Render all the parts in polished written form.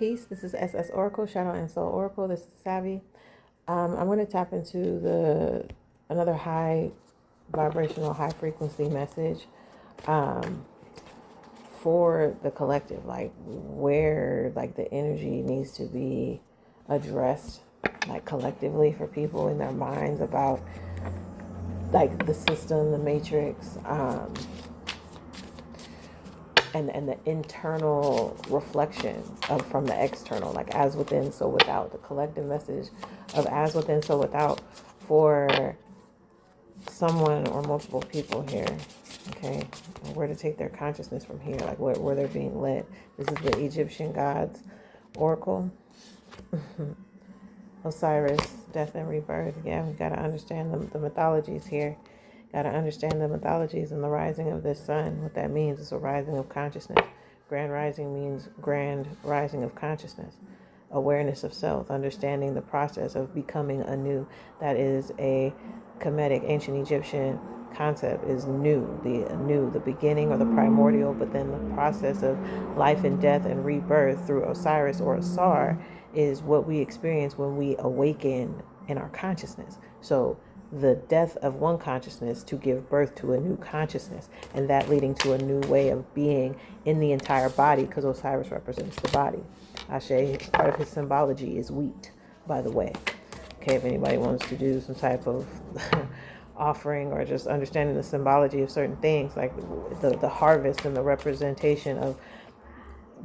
Peace. This is S.S.Oracle, Shadow and Soul Oracle. This is Savvy. I'm going to tap into another high vibrational, high frequency message for the collective, like where like the energy needs to be addressed, like collectively for people in their minds about like the system, the matrix, and the internal reflection of from the external, like as within, so without. The collective message of as within, so without for someone or multiple people here. Okay, where to take their consciousness from here, like where they're being led. This is the Egyptian gods oracle. Osiris, death and rebirth. Yeah, we got to understand the mythologies here. Got to understand the mythologies and the rising of this sun. What that means is a rising of consciousness. Grand rising means grand rising of consciousness. Awareness of self, understanding the process of becoming anew. That is a Kemetic, ancient Egyptian concept, is new, the beginning or the primordial, but then the process of life and death and rebirth through Osiris or Asar is what we experience when we awaken in our consciousness. So the death of one consciousness to give birth to a new consciousness, and that leading to a new way of being in the entire body, because Osiris represents the body. Ashe, part of his symbology is wheat, by the way. Okay, if anybody wants to do some type of offering or just understanding the symbology of certain things, like the harvest and the representation of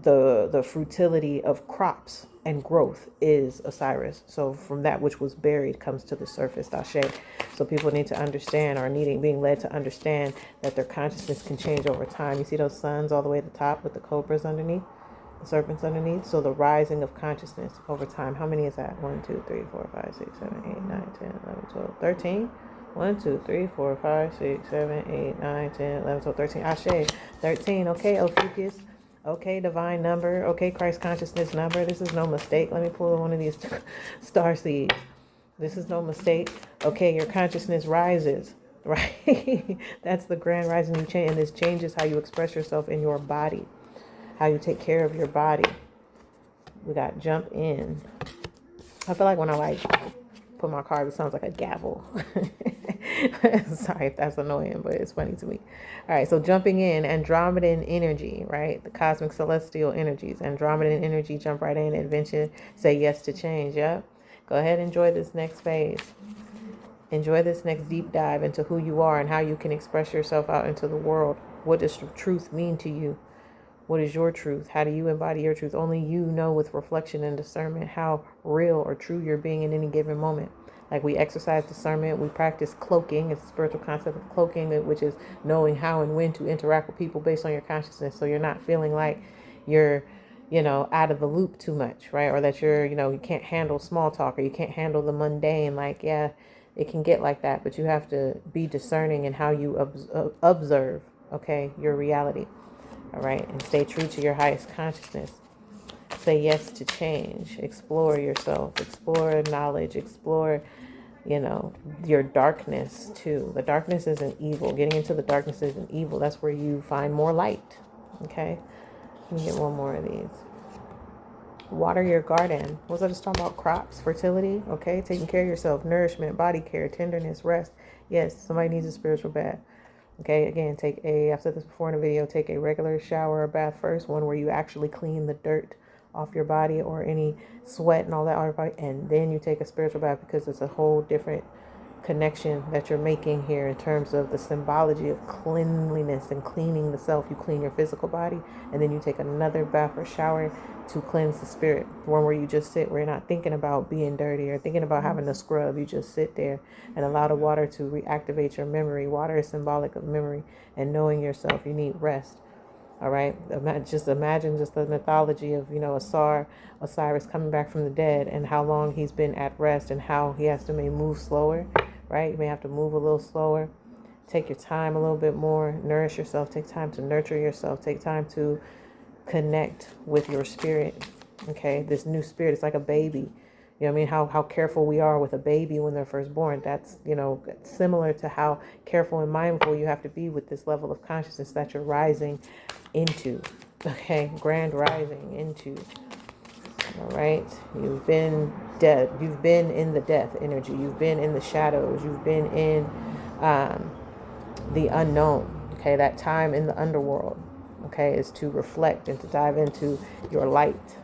the frutility of crops and growth is Osiris. So from that which was buried comes to the surface, Ashe. So people need to understand, or being led to understand, that their consciousness can change over time. You see those suns all the way to the top with the cobras underneath, the serpents underneath? So the rising of consciousness over time. How many is that? 1, 2, 3, 4, 5, 6, 7, 8, 9, 10, 11, 12, 13. 1, 2, 3, 4, 5, 6, 7, 8, 9, 10, 11, 12, 13. Ashe. 13. Okay, Ophiuchus. Okay, divine number. Okay, Christ consciousness number. This is no mistake. Let me pull one of these starseeds. This is no mistake. Okay, your consciousness rises, right? That's the grand rising you change, and this changes how you express yourself in your body, how you take care of your body. We got jump in. I feel like when I like put my card, it sounds like a gavel. Sorry if that's annoying, but it's funny to me. All right, so jumping in, Andromedan energy, right? The cosmic celestial energies. Andromedan energy, jump right in, adventure, say yes to change. Yep. Go ahead, enjoy this next phase. Enjoy this next deep dive into who you are and how you can express yourself out into the world. What does truth mean to you? What is your truth? How do you embody your truth? Only you know, with reflection and discernment, how real or true you're being in any given moment. Like, we exercise discernment, we practice cloaking. It's a spiritual concept of cloaking, which is knowing how and when to interact with people based on your consciousness, so you're not feeling like you're, out of the loop too much, right? Or that you're, you can't handle small talk, or you can't handle the mundane. Like, yeah, it can get like that, but you have to be discerning in how you observe, okay, your reality. All right, and stay true to your highest consciousness. Say yes to change. Explore yourself. Explore knowledge. Explore, your darkness too. The darkness isn't evil. Getting into the darkness isn't evil. That's where you find more light. Okay, let me get one more of these. Water your garden. Was I just talking about crops, fertility? Okay, taking care of yourself, nourishment, body care, tenderness, rest. Yes, somebody needs a spiritual bath. Okay, again, I've said this before in a video, take a regular shower or bath first, one where you actually clean the dirt off your body or any sweat and all that, and then you take a spiritual bath, because it's a whole different connection that you're making here in terms of the symbology of cleanliness and cleaning the self. You clean your physical body, and then you take another bath or shower to cleanse the spirit. One where you just sit, where you're not thinking about being dirty or thinking about having to scrub. You just sit there and allow the water to reactivate your memory. Water is symbolic of memory and knowing yourself. You need rest. All right, just imagine just the mythology of, Osiris coming back from the dead, and how long he's been at rest, and how he has to move slower, right? You may have to move a little slower. Take your time a little bit more. Nourish yourself. Take time to nurture yourself. Take time to connect with your spirit. Okay, this new spirit, it's like a baby. You know what I mean? How careful we are with a baby when they're first born. That's, similar to how careful and mindful you have to be with this level of consciousness that you're rising into. Okay, grand rising into. All right. You've been dead. You've been in the death energy. You've been in the shadows. You've been in the unknown. Okay. That time in the underworld. Okay. Is to reflect and to dive into your light.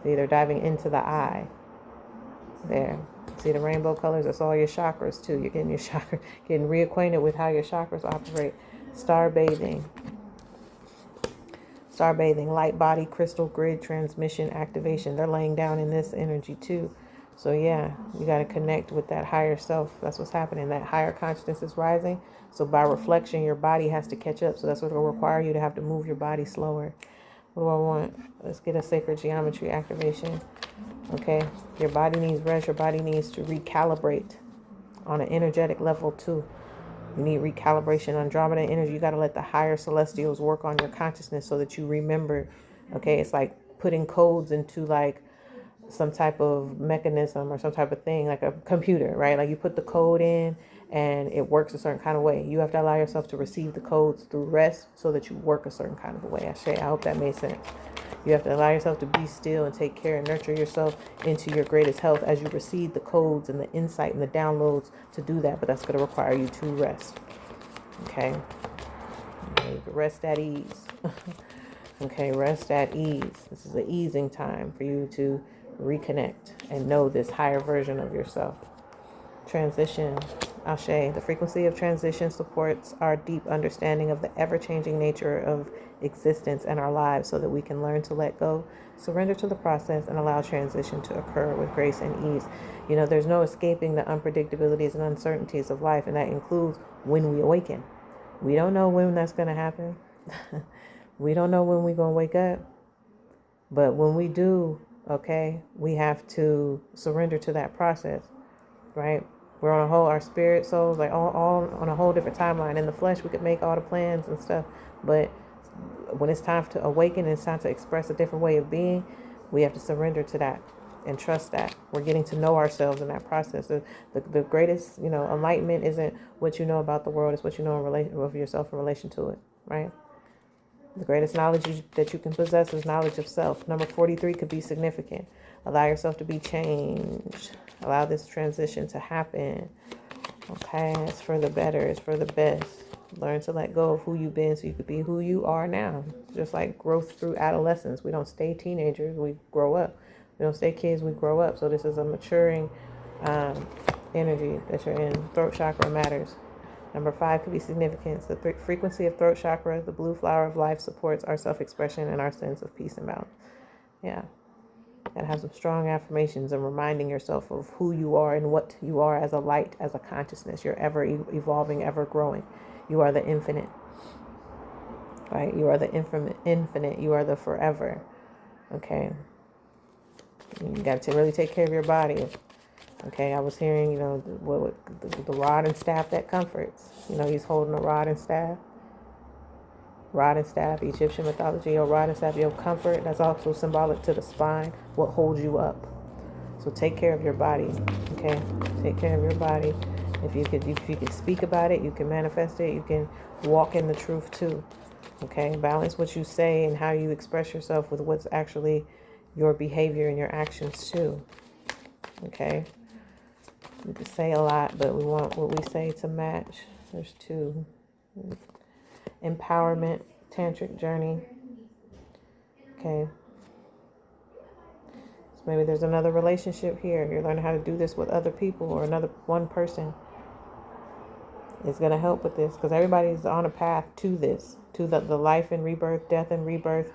So either diving into the eye. There. See the rainbow colors? That's all your chakras too. You're getting your chakra, getting reacquainted with how your chakras operate. Star bathing. Star bathing, light body, crystal grid, transmission, activation. They're laying down in this energy too. So yeah, you got to connect with that higher self. That's what's happening. That higher consciousness is rising. So by reflection, your body has to catch up. So that's what will require you to have to move your body slower. What do I want? Let's get a sacred geometry activation. Okay. Your body needs rest. Your body needs to recalibrate on an energetic level too. You need recalibration. Andromeda energy. You got to let the higher celestials work on your consciousness so that you remember. Okay. It's like putting codes into like some type of mechanism or some type of thing, like a computer, right? Like you put the code in and it works a certain kind of way. You have to allow yourself to receive the codes through rest so that you work a certain kind of a way. I hope that made sense. You have to allow yourself to be still and take care and nurture yourself into your greatest health as you receive the codes and the insight and the downloads to do that. But that's going to require you to rest. Okay. You can rest at ease. Okay, rest at ease. This is an easing time for you to reconnect and know this higher version of yourself. Transition. Ashe. The frequency of transition supports our deep understanding of the ever-changing nature of existence and our lives so that we can learn to let go, surrender to the process, and allow transition to occur with grace and ease. You know, there's no escaping the unpredictabilities and uncertainties of life, and that includes when we awaken. We don't know when that's going to happen. We don't know when we're going to wake up. But when we do, okay, we have to surrender to that process, right? We're on a whole, our spirit, souls, like all on a whole different timeline. In the flesh, we could make all the plans and stuff. But when it's time to awaken and it's time to express a different way of being, we have to surrender to that and trust that. We're getting to know ourselves in that process. The greatest, enlightenment isn't what you know about the world. It's what you know in relation of yourself in relation to it, right? The greatest knowledge that you can possess is knowledge of self. Number 43 could be significant. Allow yourself to be changed. Allow this transition to happen. Okay, it's for the better. It's for the best. Learn to let go of who you've been so you could be who you are now. Just like growth through adolescence. We don't stay teenagers. We grow up. We don't stay kids. We grow up. So this is a maturing energy that you're in. Throat chakra matters. Number 5 could be significance. The frequency of throat chakra, the blue flower of life, supports our self-expression and our sense of peace and balance. Yeah. And have some strong affirmations and reminding yourself of who you are and what you are as a light, as a consciousness. You're ever evolving, ever growing. You are the infinite. Right? You are the infinite. You are the forever. Okay. You got to really take care of your body. Okay, I was hearing, the rod and staff that comforts. He's holding a rod and staff. Rod and staff, Egyptian mythology, your rod and staff, your comfort. That's also symbolic to the spine, what holds you up. So take care of your body. Okay, take care of your body. If you could speak about it, you can manifest it. You can walk in the truth too. Okay, balance what you say and how you express yourself with what's actually your behavior and your actions too. Okay. We can say a lot, but we want what we say to match. There's 2. Empowerment, tantric journey. Okay. So maybe there's another relationship here. You're learning how to do this with other people or one person. It's going to help with this because everybody's on a path to this, to the life and rebirth, death and rebirth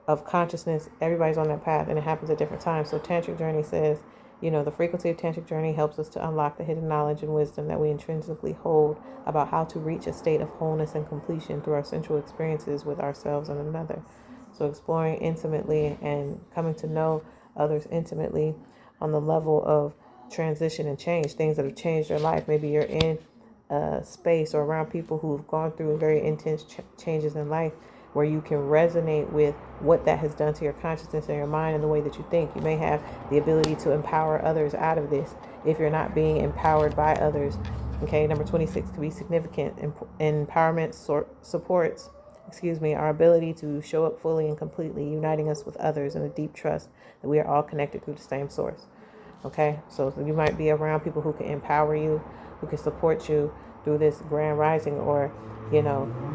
of consciousness. Everybody's on that path and it happens at different times. So tantric journey says, the frequency of tantric journey helps us to unlock the hidden knowledge and wisdom that we intrinsically hold about how to reach a state of wholeness and completion through our sensual experiences with ourselves and another. So exploring intimately and coming to know others intimately on the level of transition and change, things that have changed your life. Maybe you're in a space or around people who've gone through very intense changes in life where you can resonate with what that has done to your consciousness and your mind and the way that you think. You may have the ability to empower others out of this if you're not being empowered by others. Okay, number 26 could be significant. Empowerment supports our ability to show up fully and completely, uniting us with others in a deep trust that we are all connected through the same source. Okay, so you might be around people who can empower you, who can support you through this grand rising, or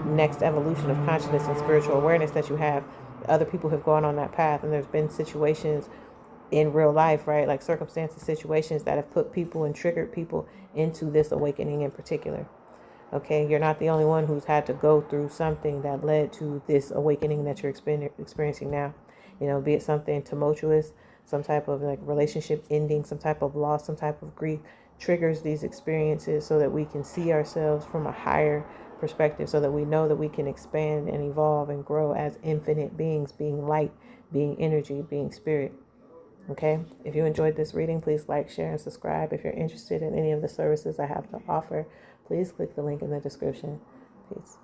next evolution of consciousness and spiritual awareness that you have. Other people have gone on that path, and there's been situations in real life, right? Like circumstances, situations that have put people and triggered people into this awakening in particular. Okay, you're not the only one who's had to go through something that led to this awakening that you're experiencing now. Be it something tumultuous, some type of like relationship ending, some type of loss, some type of grief triggers these experiences so that we can see ourselves from a higher perspective, so that we know that we can expand and evolve and grow as infinite beings, being light, being energy, being spirit. Okay, if you enjoyed this reading, please like, share, and subscribe. If you're interested in any of the services I have to offer, please click the link in the description. Peace.